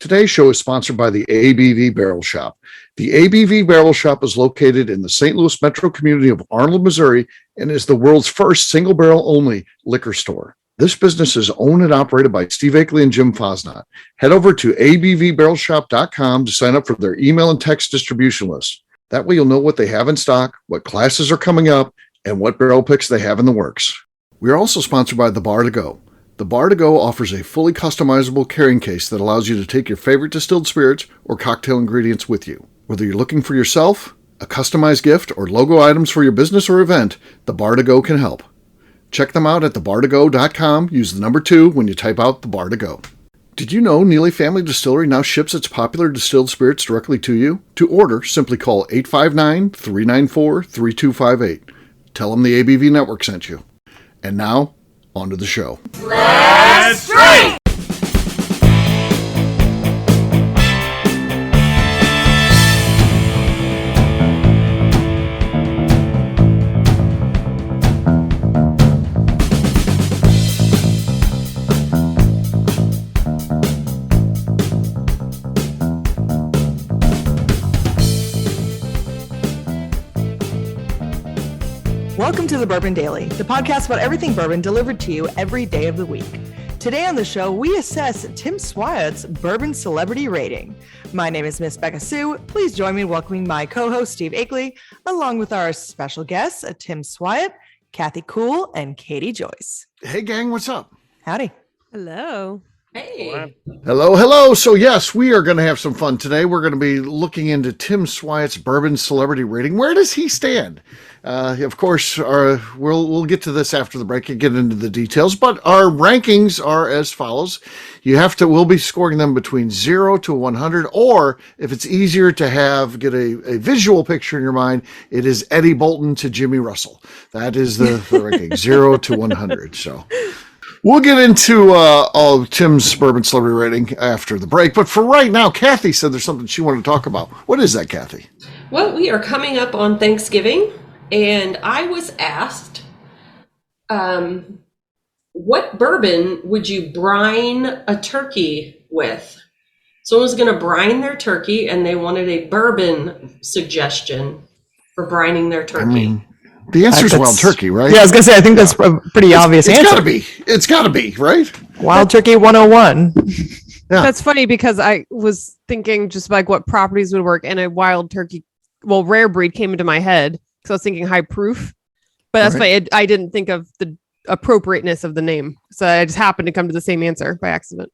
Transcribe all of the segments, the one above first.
Today's show is sponsored by the ABV Barrel Shop. The ABV Barrel Shop is located in the St. Louis metro community of Arnold, Missouri, and is the world's first single barrel only liquor store. This business is owned and operated by Steve Akeley and Jim Fosnot. Head over to abvbarrelshop.com to sign up for their email and text distribution list. That way you'll know what they have in stock, what classes are coming up, and what barrel picks they have in the works. We are also sponsored by The Bar to Go. The Bar to Go offers a fully customizable carrying case that allows you to take your favorite distilled spirits or cocktail ingredients with you. Whether you're looking for yourself, a customized gift, or logo items for your business or event, The Bar to Go can help. Check them out at thebar2go.com. Use the number 2 when you type out The Bar to Go. Did you know Neely Family Distillery now ships its popular distilled spirits directly to you? To order, simply call 859-394-3258. Tell them the ABV Network sent you. And now, on to the show. Let's drink! Welcome to the Bourbon Daily, the podcast about everything bourbon delivered to you every day of the week. Today on the show, we assess Tim Swiat's bourbon celebrity rating. My name is Miss Beka Sue. Please join me in welcoming my co-host, Steve Akeley, along with our special guests, Tim Swiat, Kathy Cool, and Katie Joyce. Hey, gang, what's up? Howdy. Hello. Hey. Hello. So yes, we are going to have some fun today. We're going to be looking into Tim Swiat's bourbon celebrity rating. Where does he stand? Of course, we'll get to this after the break and get into the details, but our rankings are as follows. We'll be scoring them between 0 to 100, or if it's easier to get a visual picture in your mind, it is Eddie Bolton to Jimmy Russell. That is the ranking, 0 to 100. So we'll get into all of Tim's bourbon celebrity rating after the break. But for right now, Kathy said there's something she wanted to talk about. What is that, Kathy? Well, we are coming up on Thanksgiving, and I was asked, what bourbon would you brine a turkey with? Someone was going to brine their turkey, and they wanted a bourbon suggestion for brining their turkey. I mean, the answer is wild turkey, right? Yeah, I was going to say, I think that's a pretty obvious answer. It's got to be, right? Wild Turkey 101. Yeah. That's funny because I was thinking just like what properties would work, and a wild turkey, rare breed came into my head because I was thinking high proof, but that's why I didn't think of the appropriateness of the name. So I just happened to come to the same answer by accident.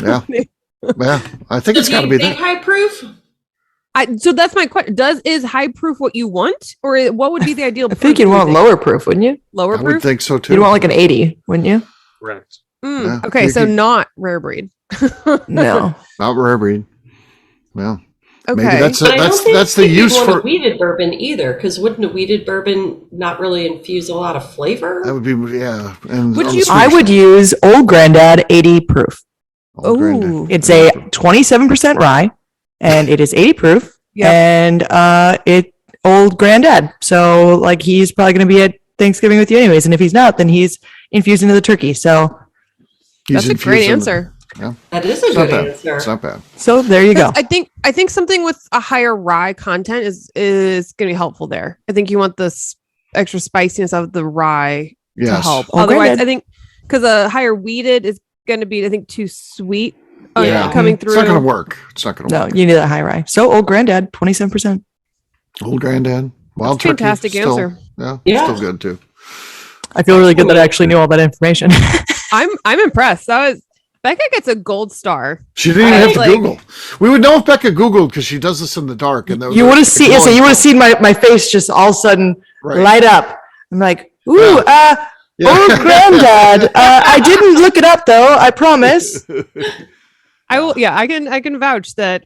Yeah. Yeah. I think it's got to be that. High proof? So that's my question. Is high proof what you want, or what would be the ideal? I think you'd want lower proof, wouldn't you? Lower I proof? would think so too. You'd want like an 80, wouldn't you? Correct. Yeah. Okay, so not rare breed. No. Not rare breed. Well, Okay. maybe that's the use for weeded bourbon either, because wouldn't a weeded bourbon not really infuse a lot of flavor? That would be, yeah. And I would use Old Grandad 80 proof. Old Grandad. It's a 27% rye, and it is 80 proof. Yep. And it Old Grandad. So like he's probably going to be at Thanksgiving with you anyways. And if he's not, then he's infused into the turkey. So that's a great answer. Yeah. That is a good answer. It's not bad. So there you go. I think something with a higher rye content is going to be helpful there. I think you want this extra spiciness of the rye to help. Oh, Otherwise, Grandad. I think because a higher wheated is going to be, I think, too sweet coming through. It's not going to work. No, you need that high rye. So Old Grandad, 27%. Old Grandad. Wild That's turkey. fantastic answer. Yeah. Still good too. I feel really good that I actually knew all that information. I'm impressed. Becca gets a gold star. She didn't even have to Google. We would know if Becca Googled because she does this in the dark. And you would have seen. So you would have seen my face just all of a sudden light up. I'm like, ooh, Old Grandad. I didn't look it up though. I promise. I will. Yeah, I can vouch that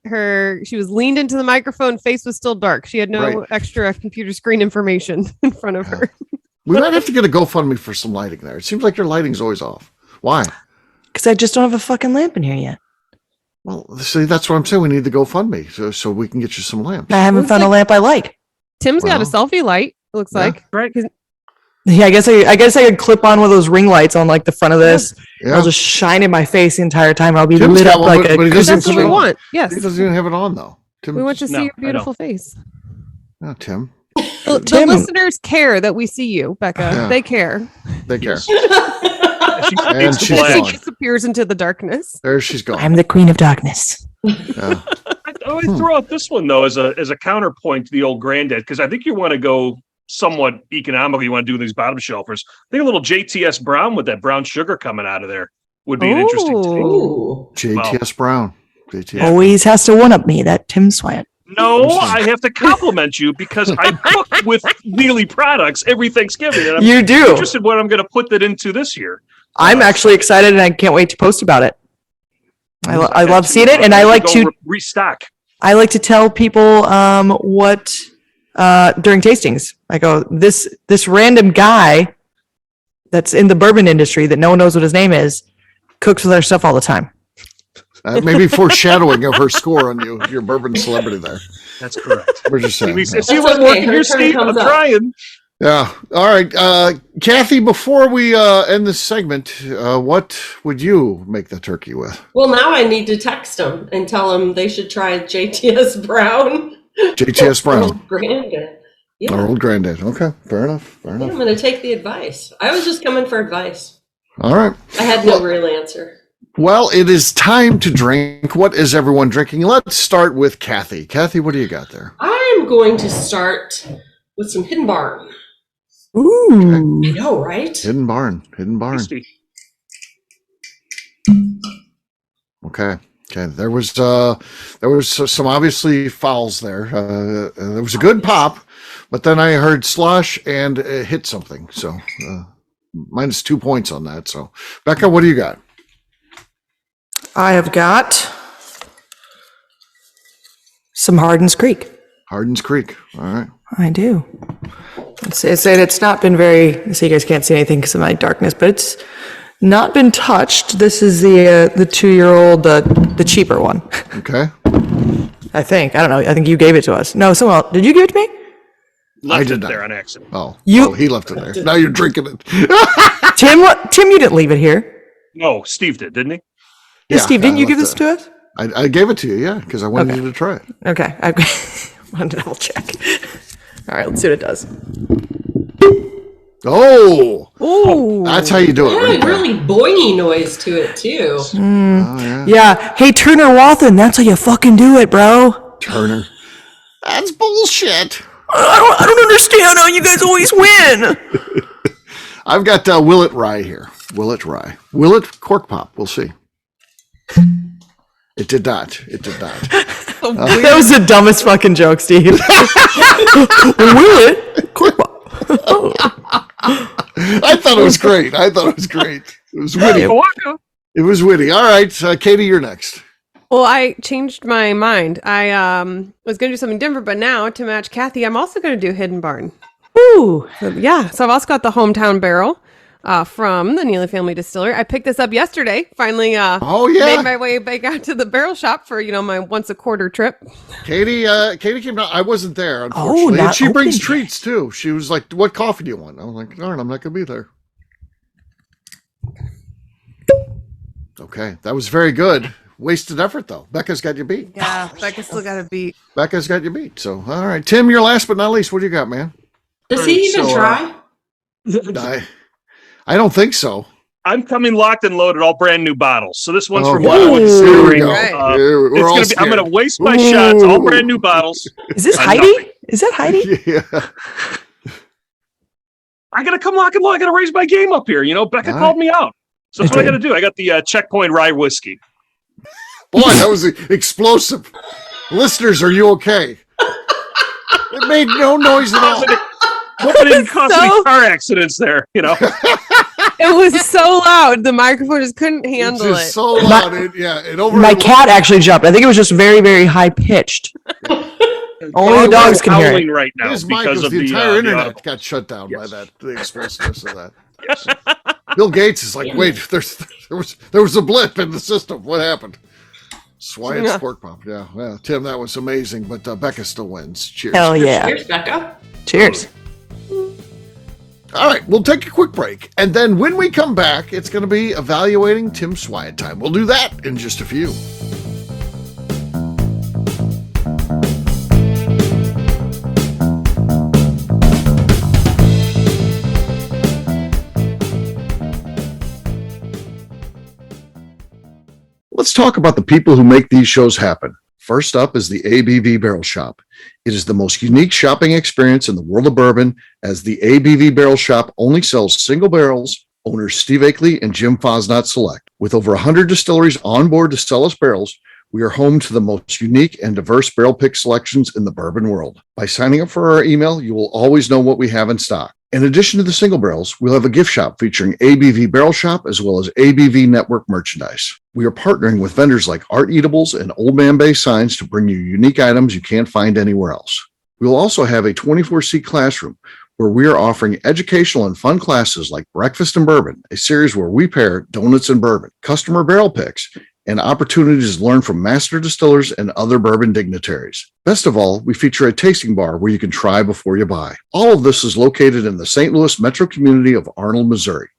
she was leaned into the microphone. Face was still dark. She had no extra computer screen information in front of her. We might have to get a GoFundMe for some lighting there. It seems like your lighting's always off. Why? Because I just don't have a fucking lamp in here yet. Well, see, that's what I'm saying. We need the GoFundMe so we can get you some lamps. I haven't found a lamp I like. Tim's got a selfie light. It looks like right. Yeah, I guess I could clip on one of those ring lights on like the front of this. Yeah. I'll just shine in my face the entire time. I'll be Tim's lit got up one, like but he a doesn't That's what we have it on. want. Yes. He doesn't even have it on though. Tim, We want to see No, your I beautiful face. oh, Tim. The Tim. listeners care that we see you, Becca. Yeah. They care. They care. She And fades to she's black. She gone. disappears into the darkness. There she's gone. I'm the queen of darkness. Yeah. I always throw out this one though as a counterpoint to the old granddad, because I think you want to go somewhat economical. You want to do these bottom shelfers. I think a little JTS Brown with that brown sugar coming out of there would be an interesting take. Ooh. JTS Brown. JTS. Always has to one up me, that Tim Swiat. No, I have to compliment you because I cook with Neely products every Thanksgiving, and I'm You do. interested in what I'm going to put that into this year. I'm actually excited and I can't wait to post about it. I love seeing it, and I like to restock. I like to tell people what during tastings. I go, this random guy that's in the bourbon industry that no one knows what his name is cooks with our stuff all the time. Maybe foreshadowing of her score on you, your bourbon celebrity there. That's correct. We're just saying. See That's what's okay. working Her here, turn Steve? comes I'm up. trying. Yeah. All right. Kathy, before we end this segment, what would you make the turkey with? Well, now I need to text them and tell them they should try JTS Brown. JTS Brown. Old Granddad. Yeah. Our old granddad. Okay. Fair enough. Fair Yeah, enough. I'm going to take the advice. I was just coming for advice. All right. I had no real answer. Well, it is time to drink. What is everyone drinking? Let's start with Kathy. Kathy, what do you got there? I'm going to start with some Hidden Barn. Ooh. I know, right? Hidden Barn. Hidden Barn. Tasty. Okay. Okay. There was some obviously fouls there. There was a good pop, but then I heard slush and it hit something. So minus 2 points on that. So Becca, what do you got? I have got some Hardin's Creek. Hardin's Creek. All right. I do. It's not been very, so you guys can't see anything because of my darkness, but it's not been touched. This is the 2-year-old, the cheaper one. Okay. I think. I don't know. I think you gave it to us. No, someone else. Did you give it to me? Left I did it not. there on accident. Oh, You- he left it there. Now you're drinking it. Tim, Tim, you didn't leave it here. No, Steve did, didn't he? Yeah, Steve, didn't I you give left this it. to us? I gave it to you, yeah, because I wanted Okay. you to try it. Okay. I want to double check. All right, let's see what it does. Oh, Ooh. that's how you do it. It Right had a there. really boingy noise to it, too. Oh, yeah. Yeah. Hey, Turner Wathen, that's how you fucking do it, bro. Turner. That's bullshit. I don't understand how you guys always win. I've got Willet Rye here. Willet Rye. Willet Cork Pop. We'll see. It did not. It did not. That was the dumbest fucking joke, Steve. Will it? Cork pop. I thought it was great. I thought it was great. It was witty. Waka. It was witty. All right, Katie, you're next. Well, I changed my mind. I was going to do something different, but now to match Kathy, I'm also going to do Hidden Barn. Ooh. So, yeah, so I've also got the Hometown Barrel from the Neely Family Distillery. I picked this up yesterday. Finally, Oh yeah, made my way back out to the barrel shop for my once a quarter trip. Katie came down. I wasn't there, unfortunately. not And she brings open yet. treats too. She was like, "What coffee do you want?" I was like, "Darn, I'm not gonna be there." Okay, that was very good. Wasted effort though. Becca's got you beat. Yeah, Becca still got to beat. Becca's got you beat. So, all right, Tim, you're last but not least. What do you got, man? Does he even So, try? I don't think so. I'm coming locked and loaded, all brand new bottles. So this one's Oh, for wow. Bottle and Here we Distillery. go. Right. Here, we're all I'm going to scared. waste my shots, all Ooh. brand new bottles. Is this I'm Heidi? nothing. Is that Heidi? Yeah. I got to come lock and load. I got to raise my game up here. Becca All called me out. So that's I what I did. got to do. I got the Checkpoint Rye Whiskey. Boy, that was explosive. Listeners, are you okay? It made no noise at all. Hope I didn't cause So- any car accidents there, It was so loud. The microphone just couldn't It's handle just it. so loud. It over. My cat actually jumped. I think it was just very, very high pitched. Only the dogs can hear it. howling right now His mic because was of the entire internet audible. got shut down by Yes. that. The explosiveness of that. Bill Gates is like, wait, there was a blip in the system. What happened? Swiat's Yeah. Pork Pop. Yeah, well, Tim, that was amazing, but Becca still wins. Cheers. Hell yeah. Here's Becca. Cheers. All right, we'll take a quick break. And then when we come back, it's going to be evaluating Tim Swiat time. We'll do that in just a few. Let's talk about the people who make these shows happen. First up is the ABV Barrel Shop. It is the most unique shopping experience in the world of bourbon, as the ABV Barrel Shop only sells single barrels. Owners Steve Akeley and Jim Fosnot select. With over 100 distilleries on board to sell us barrels, we are home to the most unique and diverse barrel pick selections in the bourbon world. By signing up for our email, you will always know what we have in stock. In addition to the single barrels, we'll have a gift shop featuring ABV Barrel Shop as well as ABV Network merchandise. We are partnering with vendors like Art Eatables and Old Man Bay Signs to bring you unique items you can't find anywhere else. We will also have a 24-seat classroom where we are offering educational and fun classes like Breakfast and Bourbon, a series where we pair donuts and bourbon, customer barrel picks, and opportunities to learn from master distillers and other bourbon dignitaries. Best of all, we feature a tasting bar where you can try before you buy. All of this is located in the St. Louis metro community of Arnold, Missouri.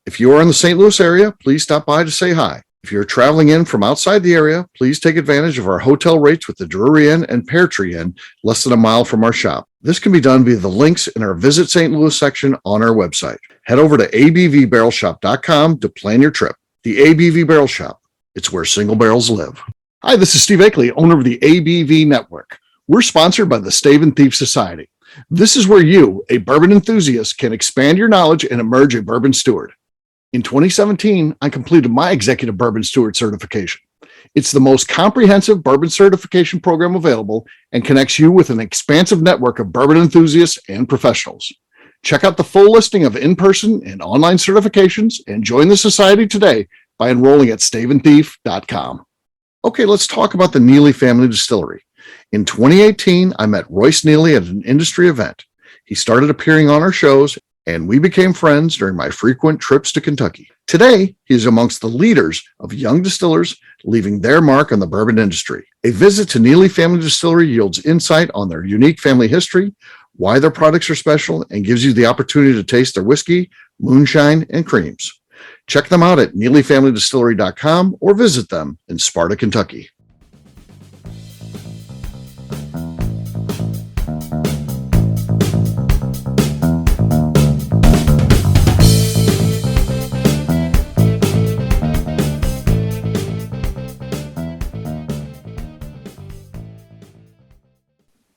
If you are in the St. Louis area, please stop by to say hi. If you're traveling in from outside the area, please take advantage of our hotel rates with the Drury Inn and Pear Tree Inn, less than a mile from our shop. This can be done via the links in our Visit St. Louis section on our website. Head over to abvbarrelshop.com to plan your trip. The ABV Barrel Shop. It's where single barrels live. Hi, this is Steve Akeley, owner of the ABV Network. We're sponsored by the Stave and Thief Society. This is where you, a bourbon enthusiast, can expand your knowledge and emerge a bourbon steward. In 2017, I completed my Executive Bourbon Steward certification. It's the most comprehensive bourbon certification program available and connects you with an expansive network of bourbon enthusiasts and professionals. Check out the full listing of in-person and online certifications and join the society today by enrolling at staveandthief.com. Okay, let's talk about the Neely Family Distillery. In 2018, I met Royce Neely at an industry event. He started appearing on our shows, and we became friends during my frequent trips to Kentucky. Today, he is amongst the leaders of young distillers leaving their mark on the bourbon industry. A visit to Neely Family Distillery yields insight on their unique family history, why their products are special, and gives you the opportunity to taste their whiskey, moonshine, and creams. Check them out at NeelyFamilyDistillery.com or visit them in Sparta, Kentucky.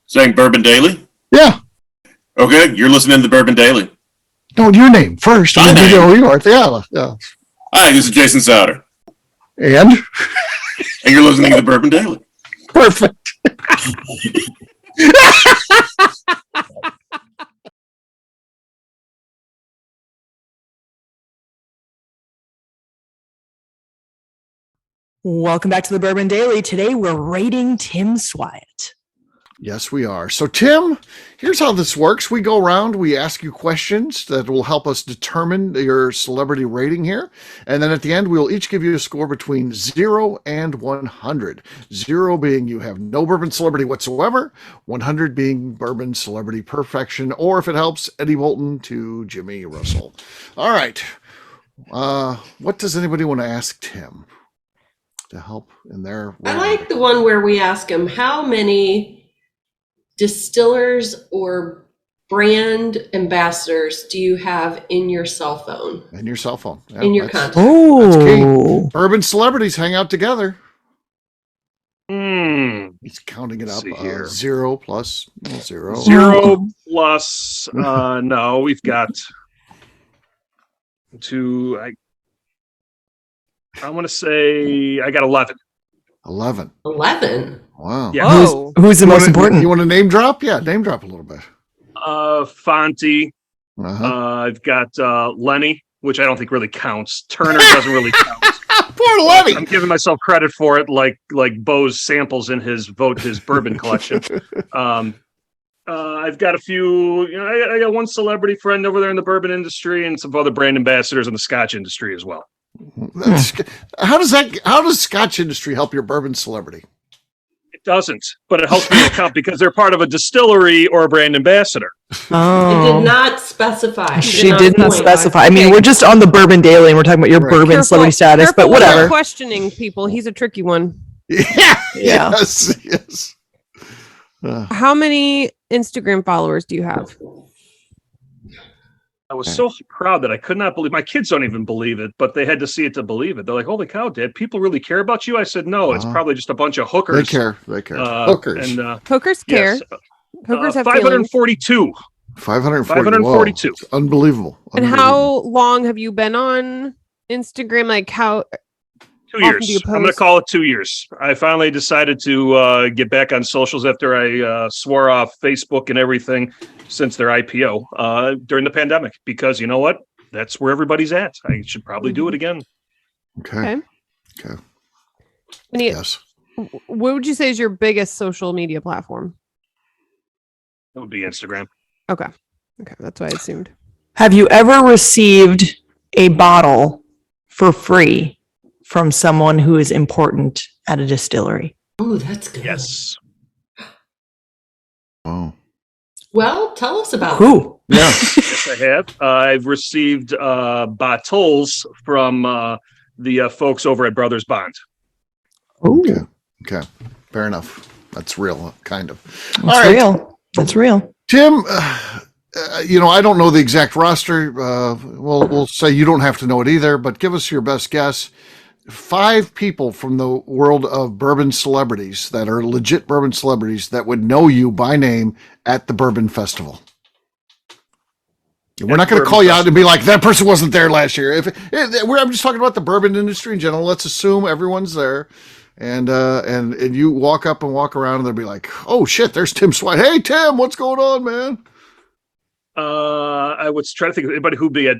Saying Bourbon Daily? Yeah. Okay, you're listening to the Bourbon Daily. No, your name first. My name. You are. Yeah. Hi, this is Jason Souter, And? and you're listening to the Bourbon Daily. Perfect. Welcome back to the Bourbon Daily. Today we're rating Tim Swiat. Yes, we are. So, Tim, here's how this works. We go around, we ask you questions that will help us determine your celebrity rating here. And then at the end, we'll each give you a score between 0 and 100. 0 being you have no bourbon celebrity whatsoever, 100 being bourbon celebrity perfection, or if it helps, Eddie Bolton to Jimmy Russell. All right. What does anybody want to ask Tim to help in their I like the one where we ask him how many distillers or brand ambassadors do you have in your cell phone? In your cell phone. Yeah, in your contact. That's key. Bourbon celebrities hang out together. He's counting it up. Here. 0 plus 0. 0 plus, no, we've got two. I want to say I got 11. 11. 11. Wow. Yeah. Oh. Who's the most important? You want to name drop? Yeah, name drop a little bit. Fonte. I've got Lenny, which I don't think really counts. Turner doesn't really count. Poor Lenny. I'm giving myself credit for it, like Bo's samples in his bourbon collection. I've got a few. I got one celebrity friend over there in the bourbon industry, and some other brand ambassadors in the Scotch industry as well. How does Scotch industry help your bourbon celebrity? It doesn't, but it helps me account because they're part of a distillery or a brand ambassador. It Oh. did not specify. She not didn't point. specify. I mean, Okay. we're just on the Bourbon Daily and we're talking about your Right. bourbon celebrity status, Careful but when you're whatever. questioning people. He's a tricky one. Yeah. Yeah. Yes. How many Instagram followers do you have? I was so proud that I could not believe. My kids don't even believe it, but they had to see it to believe it. They're like, "Holy cow, Dad! People really care about you." I said, "No, it's probably just a bunch of They hookers." care. They care. Hookers Hookers. Hookers care. Yes, Hookers have feelings. 542. 542. Whoa. Unbelievable. And how long have you been on Instagram? Like how 2 often do you years. I'm going to post? call it 2 years. I finally decided to get back on socials after I swore off Facebook and everything since their IPO during the pandemic. Because you know what? That's where everybody's at. I should probably do it again. Okay. Okay. And you- Yes. what would you say is your biggest social media platform? That would be Instagram. Okay, that's what I assumed. Have you ever received a bottle for free from someone who is important at a distillery? Oh, that's good. Yes. Oh. Well, tell us about it. Who? Yeah. Yes, I have. I've received bottles from the folks over at Brothers Bond. Ooh, Okay. Okay. Fair enough. That's real, kind of. that's All right. real. That's real. Tim, I don't know the exact roster. We'll say you don't have to know it either, but give us your best guess. 5 people from the world of bourbon celebrities that are legit bourbon celebrities that would know you by name at the Bourbon Festival. We're not going to Bourbon call you out Festival. and be like, that person wasn't there last year. I'm just talking about the bourbon industry in general. Let's assume everyone's there. And you walk up and walk around and they'll be like, oh shit, there's Tim Swiat. Hey Tim, what's going on, man? I would try to think of anybody who'd be at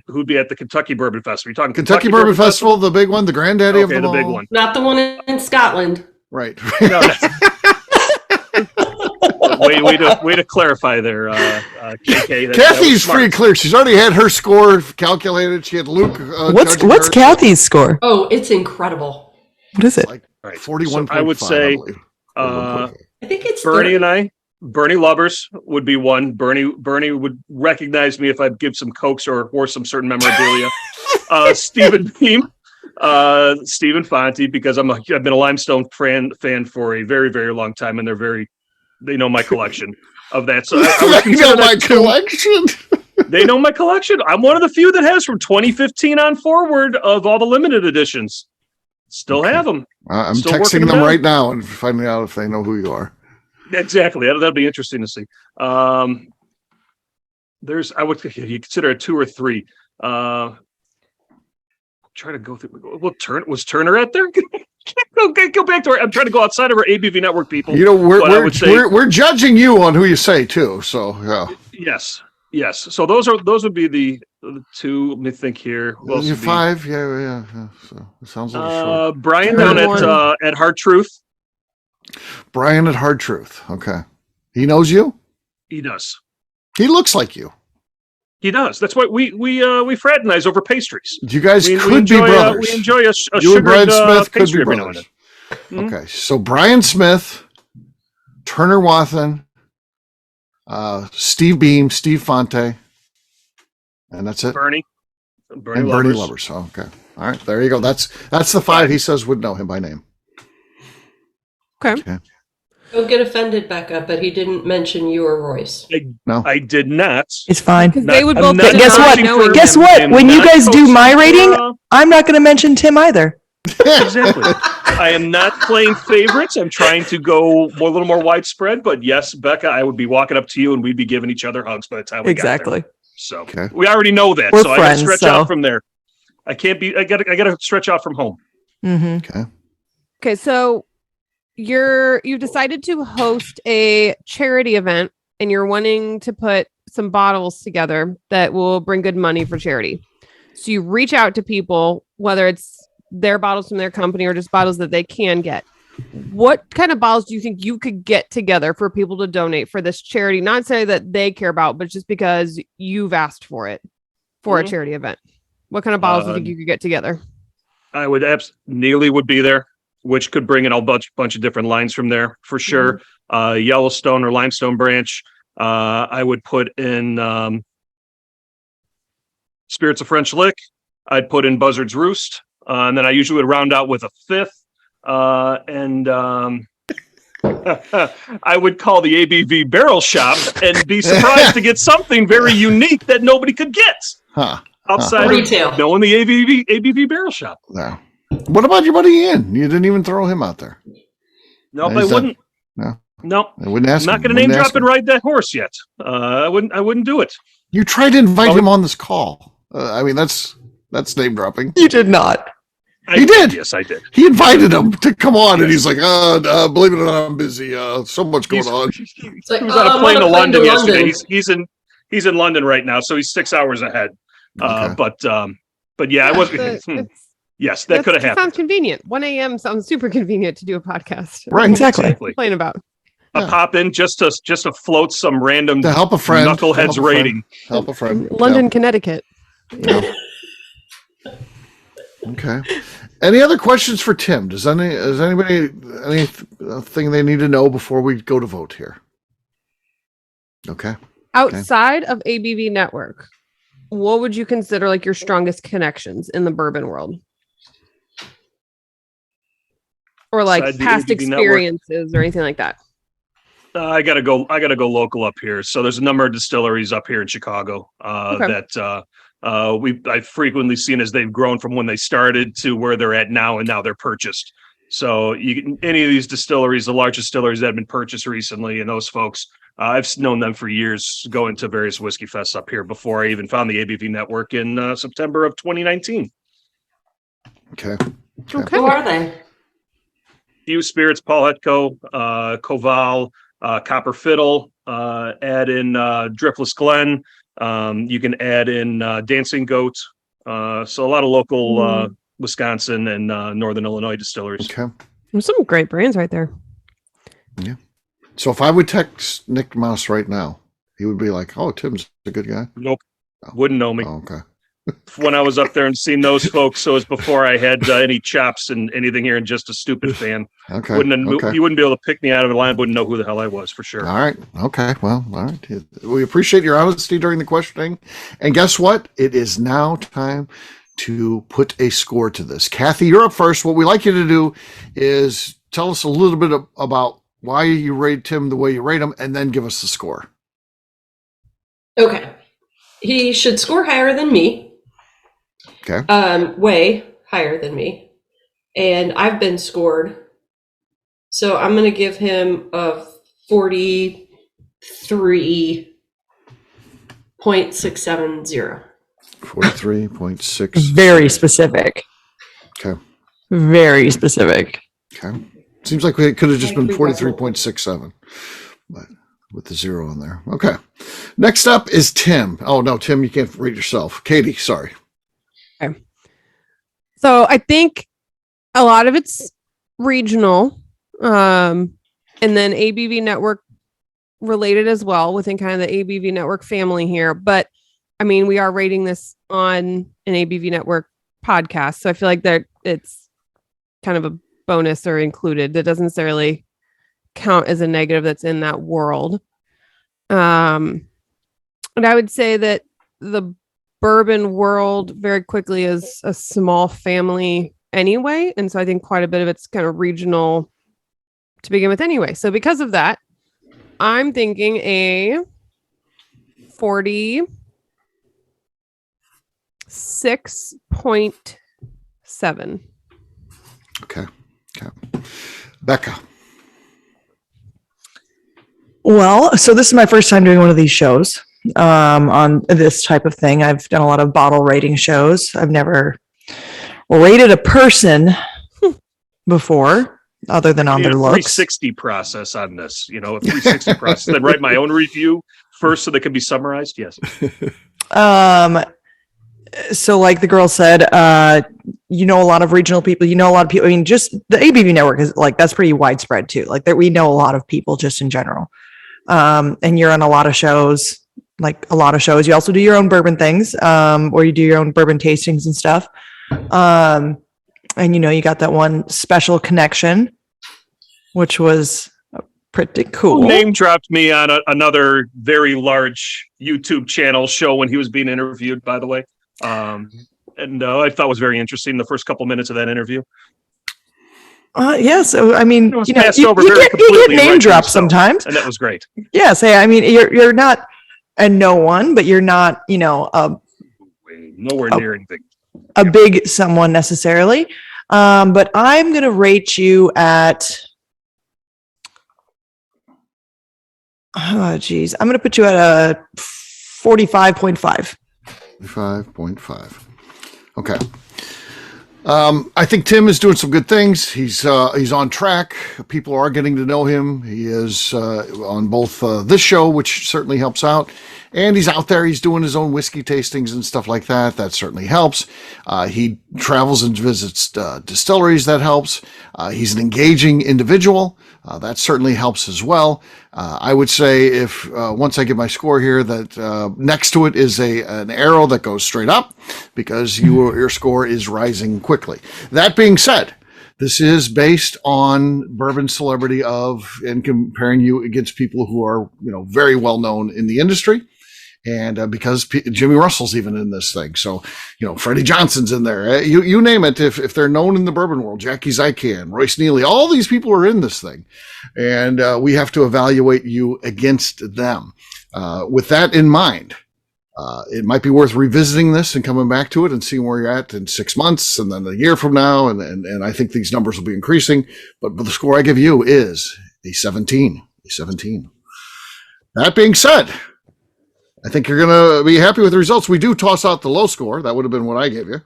the Kentucky Bourbon Festival. You're talking Kentucky Bourbon Festival, the big one, the granddaddy of Okay, them the big all. one. Not the one in Scotland. Right. No, way to clarify there, KK. That Kathy's was smart. pretty clear. She's already had her score calculated. She had Luke. What's judging her. Kathy's score? Oh, it's incredible. What is it? Like Right. 41. So I would say I think it's Bernie 30. and I, Bernie lovers would be one. Bernie would recognize me if I'd give some cokes or wore some certain memorabilia. Stephen Beam, Stephen Fonte, because I've been a Limestone fan for a very, very long time, and they know my collection of that. So I would I consider know my that two. collection. They know my collection. I'm one of the few that has from 2015 on forward of all the limited editions. Still have them. I'm Still texting working them them out. right now and finding out if they know who you are. Exactly. That'll be interesting to see. I would you consider it 2 or 3. Try to go through. Well, was Turner out there? Go back to her. I'm trying to go outside of our ABV network people. You know, But I would say- we're judging you on who you say too. So yeah, Yes. So those would be the 2. Let me think here. Who else you would be? 5. Yeah. So it sounds a little short. Brian Turner down one. at Hard Truth. Brian at Hard Truth. Okay, he knows you. He does. He looks like you. He does. That's why we fraternize over pastries. You guys We could enjoy, be brothers. we enjoy a you and sugared Brian Smith could pastry be every now and brothers. then. Mhm. Okay, so Brian Smith, Turner Wathen, Steve Beam, Steve Fonte, and that's it. Bernie And Bernie Lovers. Oh, okay. All right. There you go. That's the 5 he says would know him by name. Okay. Don't get offended, Becca, but he didn't mention you or Royce. No. I did not. It's fine. Because they would I'm both not Guess what? coaching for- Guess what? I'm When you not guys do coaching my for, rating, I'm not going to mention Tim either. Exactly. I am not playing favorites. I'm trying to go a little more widespread. But yes, Becca, I would be walking up to you and we'd be giving each other hugs by the time we got there. Exactly. So Okay. we already know that. We're so friends, I got to stretch so- out from there. I can't be. I got to stretch out from home. Mm-hmm. Okay, so you've decided to host a charity event and you're wanting to put some bottles together that will bring good money for charity. So you reach out to people, whether it's their bottles from their company or just bottles that they can get. What kind of bottles do you think you could get together for people to donate for this charity? Not say that they care about, but just because you've asked for it for a charity event. What kind of bottles do you think you could get together? I would Neely would be there. which could bring in a bunch of different lines from there for sure. Yellowstone or Limestone Branch. I would put in Spirits of French Lick. I'd put in Buzzard's Roost. And then I usually would round out with a fifth. I would call the ABV Barrel Shop and be surprised to get something very unique that nobody could get outside of knowing the ABV Barrel Shop. Yeah. What about your buddy Ian? You didn't even throw him out there. Nope, I wouldn't. No, I wouldn't ask. I'm not going to name drop and ride that horse yet. I wouldn't do it. You tried to invite him on this call. I mean, that's name dropping. You did not. He did. Yes, I did. He invited him to come on, and he's like, believe it or not, I'm busy. So much going on. He was on a plane to London yesterday. He's in London right now, so he's 6 hours ahead. Okay. But yeah, I wasn't. Yes, that could have happened. Sounds convenient. 1 a.m. sounds super convenient to do a podcast. Right, exactly. Complain about. A pop in just to float some random To help a friend. knuckleheads rating. Help a friend. London, Connecticut. Yeah. Okay. Any other questions for Tim? Does anybody anything they need to know before we go to vote here? Okay. Outside of ABV Network, what would you consider like your strongest connections in the bourbon world? Or like Outside the past ABV experiences or anything like that? I gotta go local up here. So there's a number of distilleries up here in Chicago that I've frequently seen as they've grown from when they started to where they're at now, and now they're purchased. So any of these distilleries, the large distilleries that have been purchased recently, and those folks, I've known them for years, going to various whiskey fests up here before I even found the ABV Network in September of 2019. Okay. Who are they? Few Spirits, Paul Hetko, Koval, Copper Fiddle, add in Driftless Glen. You can add in Dancing Goat. So a lot of local Wisconsin and Northern Illinois distilleries. Okay. There's some great brands right there. Yeah. So if I would text Nick Mouse right now, he would be like, "Oh, Tim's a good guy." Nope. Wouldn't know me. Oh, okay. When I was up there and seen those folks, so it was before I had any chops and anything here, and just a stupid fan. Okay. You wouldn't be able to pick me out of a line. Wouldn't know who the hell I was for sure. All right. Okay. Well, all right. We appreciate your honesty during the questioning. And guess what? It is now time to put a score to this. Kathy, you're up first. What we like you to do is tell us a little bit about why you rate Tim the way you rate him, and then give us the score. Okay. He should score higher than me. Okay. Way higher than me. And I've been scored. So I'm going to give him a 43.670. 43.6. Very specific. Okay. Very specific. Okay. Seems like it could have just been 43.67, but with the zero in there. Okay. Next up is Tim. Oh, no, Tim, you can't rate yourself. Katie, sorry. Okay. So I think a lot of it's regional, and then ABV Network related as well within kind of the ABV Network family here. But I mean, we are rating this on an ABV Network podcast, so I feel like that it's kind of a bonus or included. That doesn't necessarily count as a negative that's in that world. And I would say that the bourbon world very quickly is a small family anyway. And so I think quite a bit of it's kind of regional to begin with anyway. So because of that, I'm thinking a 46.7. Okay. Beka. Well, so this is my first time doing one of these shows on this type of thing. I've done a lot of bottle rating shows. I've never rated a person before, other than on their looks. 360 process on this, a 360 process. Then write my own review first so that can be summarized. Yes. So like the girl said, a lot of regional people, a lot of people. I mean, just the ABV network is like, that's pretty widespread too. Like that, we know a lot of people just in general. And you're on a lot of shows, You also do your own bourbon things, or you do your own bourbon tastings and stuff. And you got that one special connection, which was pretty cool. Name dropped me on another very large YouTube channel show when he was being interviewed, by the way. And I thought it was very interesting the first couple minutes of that interview. Yes, I mean, It was you passed over get very completely name right drops to sometimes. And that was great. Yes, I mean, you're not a no one, but you're not, Nowhere near anything. a big someone necessarily. But I'm gonna rate you at. Oh, geez. I'm going to put you at a 45.5. 5.5. Okay. I think Tim is doing some good things. He's on track. People are getting to know him. He is on both this show, which certainly helps out, and he's out there. He's doing his own whiskey tastings and stuff like that. That certainly helps. He travels and visits distilleries. That helps. He's an engaging individual. That certainly helps as well. I would say if once I give my score here, that next to it is an arrow that goes straight up because your score is rising quickly. That being said, this is based on bourbon celebrity and comparing you against people who are very well known in the industry. And because Jimmy Russell's even in this thing. So, Freddie Johnson's in there. You name it. If they're known in the bourbon world, Jackie Zykan, Royce Neely, all these people are in this thing. And we have to evaluate you against them. With that in mind, it might be worth revisiting this and coming back to it and seeing where you're at in 6 months and then a year from now. And I think these numbers will be increasing. But the score I give you is a 17. A 17. That being said, I think you're going to be happy with the results. We do toss out the low score. That would have been what I gave you.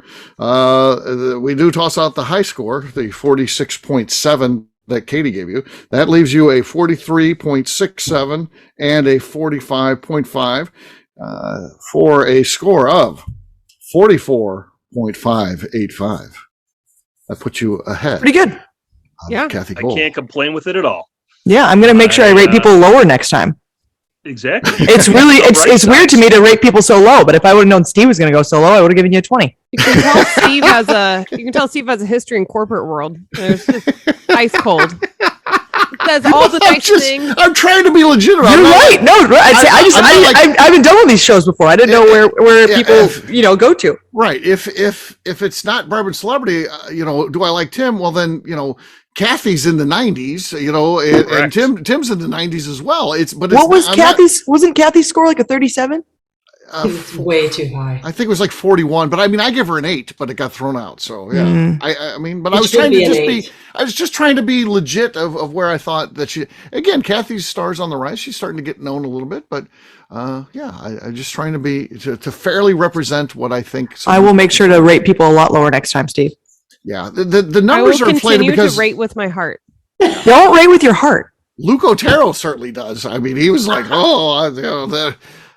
We do toss out the high score, the 46.7 that Katie gave you. That leaves you a 43.67 and a 45.5 for a score of 44.585. That puts you ahead. Pretty good. Yeah. Kathy I Cole. can't complain with it at all. Yeah, I'm going to make sure I rate people lower next time. Exactly. It's really it's weird to me to rate people so low, but if I would have known Steve was going to go so low, I would have given you a 20. You can tell Steve has a history in corporate world. It's just ice cold. It says all the nice things. I'm trying to be legitimate. You're right. No, I've been done on these shows before. I didn't know where people go to. Right. If it's not bourbon celebrity, do I like Tim? Well, then Kathy's in the 90s, and Tim's in the 90s as well. Wasn't Kathy's score like a 37? It's way too high. I think it was like 41, but I gave her an 8, but it got thrown out. So yeah, I was just trying to be legit of where I thought that Kathy's stars on the rise. She's starting to get known a little bit, but I'm just trying to fairly represent what I think. I will make sure to rate people a lot lower next time, Steve. Yeah, the numbers are inflated because to rate with my heart. Don't rate with your heart. Luke Otero certainly does. He was like,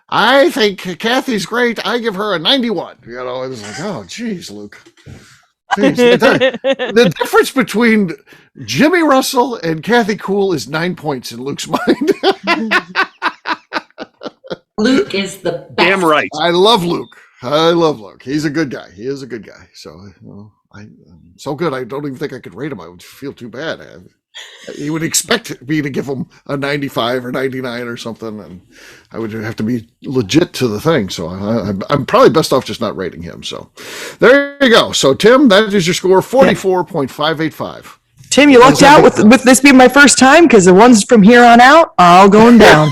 I think Kathy's great. I give her a 91. It was like, oh, geez, Luke. Jeez. The difference between Jimmy Russell and Kathy Cool is 9 points in Luke's mind. Luke is the best. Damn right. I love Luke. He's a good guy. He is a good guy. So, I'm so good. I don't even think I could rate him. I would feel too bad. He would expect me to give him a 95 or 99 or something, and I would have to be legit to the thing. So I'm probably best off just not rating him. So there you go. So Tim, that is your score, 44.585. Tim, you lucked out with this being my first time because the ones from here on out are all going down.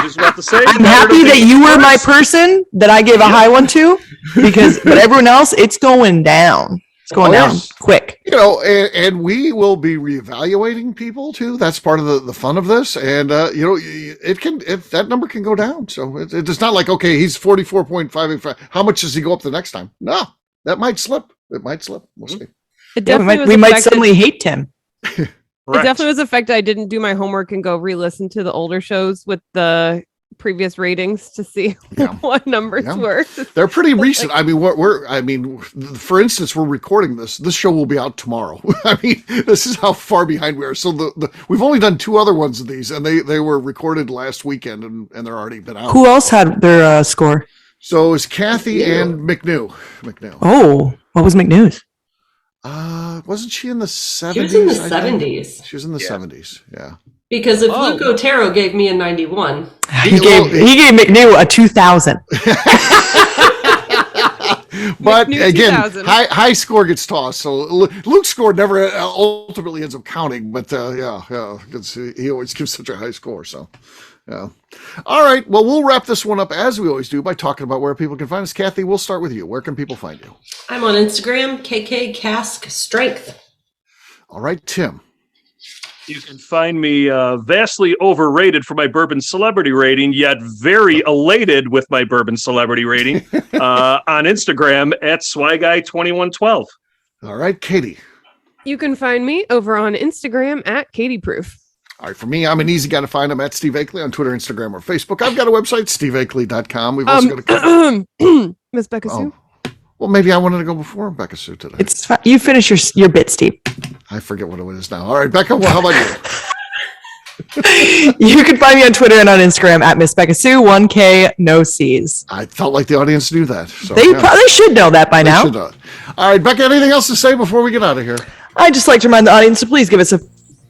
Just about to say, I'm happy that you were my person that I gave a high one to, but everyone else, it's going down. It's going down quick. And we will be reevaluating people too. That's part of the fun of this. And that number can go down. So it's not like, okay, he's 44.585. How much does he go up the next time? No, that might slip. It might slip. We'll see. We might suddenly hate Tim. It definitely was affected. I didn't do my homework and go re-listen to the older shows with the previous ratings to see what numbers were. They're pretty recent. For instance, we're recording this. This show will be out tomorrow. This is how far behind we are. So we've only done 2 other ones of these, and they were recorded last weekend, and they're already been out. Who else had their score? So it's Kathy and McNew. Oh, what was McNew's? Wasn't she in the 70s? She was in the I think? 70s. She was in the Yeah. 70s. Yeah. Because if Oh. Luke Otero gave me a 91. He gave McNew a 2000. But McNew again, 2000. high score gets tossed. So Luke's score never ultimately ends up counting. But yeah, he always gives such a high score. So yeah. All right. Well, we'll wrap this one up as we always do by talking about where people can find us. Kathy, we'll start with you. Where can people find you? I'm on Instagram, KK Cask Strength. All right, Tim. You can find me vastly overrated for my bourbon celebrity rating, yet very elated with my bourbon celebrity rating on Instagram at SwyGuy2112. All right, Katie. You can find me over on Instagram at KatieProof. All right, for me, I'm an easy guy to find. I'm at Steve Akeley on Twitter, Instagram, or Facebook. I've got a website, steveakeley.com. We've also got a... Miss Becca Sue. Well, maybe I wanted to go before Becca Sue today. It's fine. You finish your bit, Steve. I forget what it is now. All right, Becca, well, how about you? You can find me on Twitter and on Instagram at Miss Becca Sue, 1K, no C's. I felt like the audience knew that. So, They probably should know that by they now. should know it. All right, Becca, anything else to say before we get out of here? I'd just like to remind the audience to please give us a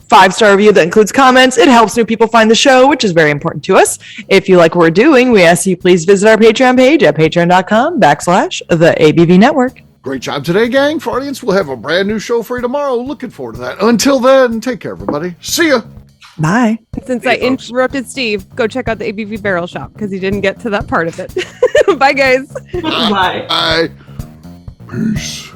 5-star review that includes comments. It helps new people find the show, which is very important to us. If you like what we're doing, we ask you please visit our Patreon page at patreon.com/the ABV Network. Great job today, gang. For audience, we'll have a brand new show for you tomorrow. Looking forward to that. Until then, take care, everybody. See ya. Bye. Since I folks. interrupted Steve, go check out the ABV Barrel Shop because he didn't get to that part of it. Bye, guys. Bye. Bye. Peace.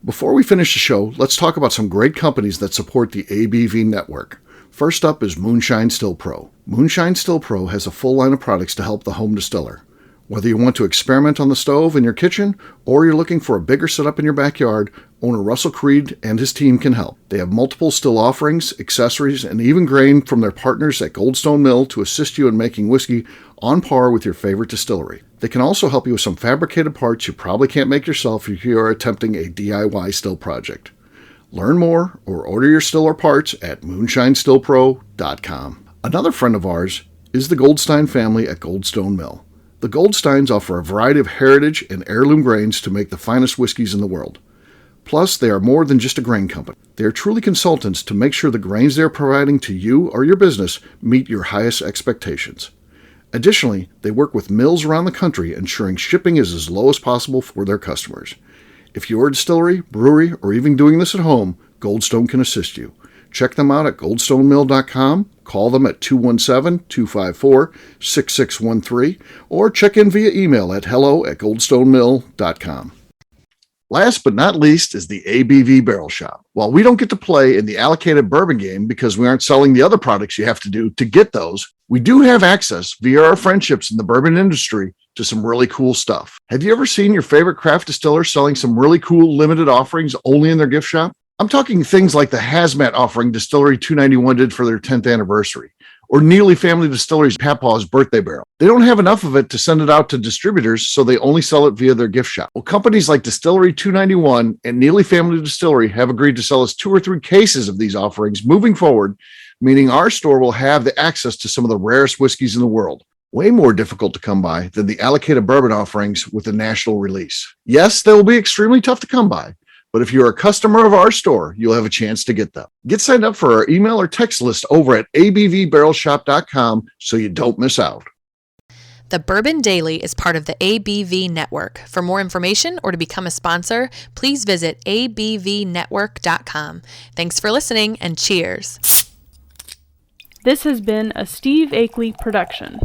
Before we finish the show, let's talk about some great companies that support the ABV network. First up is Moonshine Still Pro. Moonshine Still Pro has a full line of products to help the home distiller. Whether you want to experiment on the stove in your kitchen or you're looking for a bigger setup in your backyard, owner Russell Creed and his team can help. They have multiple still offerings, accessories, and even grain from their partners at Goldstone Mill to assist you in making whiskey on par with your favorite distillery. They can also help you with some fabricated parts you probably can't make yourself if you are attempting a DIY still project. Learn more or order your still or parts at moonshinestillpro.com. Another friend of ours is the Goldstein family at Goldstone Mill. The Goldsteins offer a variety of heritage and heirloom grains to make the finest whiskeys in the world. Plus, they are more than just a grain company. They are truly consultants to make sure the grains they are providing to you or your business meet your highest expectations. Additionally, they work with mills around the country, ensuring shipping is as low as possible for their customers. If you're a distillery, brewery, or even doing this at home, Goldstone can assist you. Check them out at goldstonemill.com, call them at 217-254-6613, or check in via email at hello@goldstonemill.com. Last but not least is the ABV Barrel Shop. While we don't get to play in the allocated bourbon game because we aren't selling the other products you have to do to get those, we do have access via our friendships in the bourbon industry to some really cool stuff. Have you ever seen your favorite craft distiller selling some really cool limited offerings only in their gift shop? I'm talking things like the hazmat offering Distillery 291 did for their 10th anniversary, or Neely Family Distillery's Papaw's birthday barrel. They don't have enough of it to send it out to distributors, so they only sell it via their gift shop. Well, companies like Distillery 291 and Neely Family Distillery have agreed to sell us 2 or 3 cases of these offerings moving forward, meaning our store will have the access to some of the rarest whiskeys in the world. Way more difficult to come by than the allocated bourbon offerings with the national release. Yes, they will be extremely tough to come by, but if you're a customer of our store, you'll have a chance to get them. Get signed up for our email or text list over at abvbarrelshop.com so you don't miss out. The Bourbon Daily is part of the ABV Network. For more information or to become a sponsor, please visit abvnetwork.com. Thanks for listening and cheers. This has been a Steve Akeley production.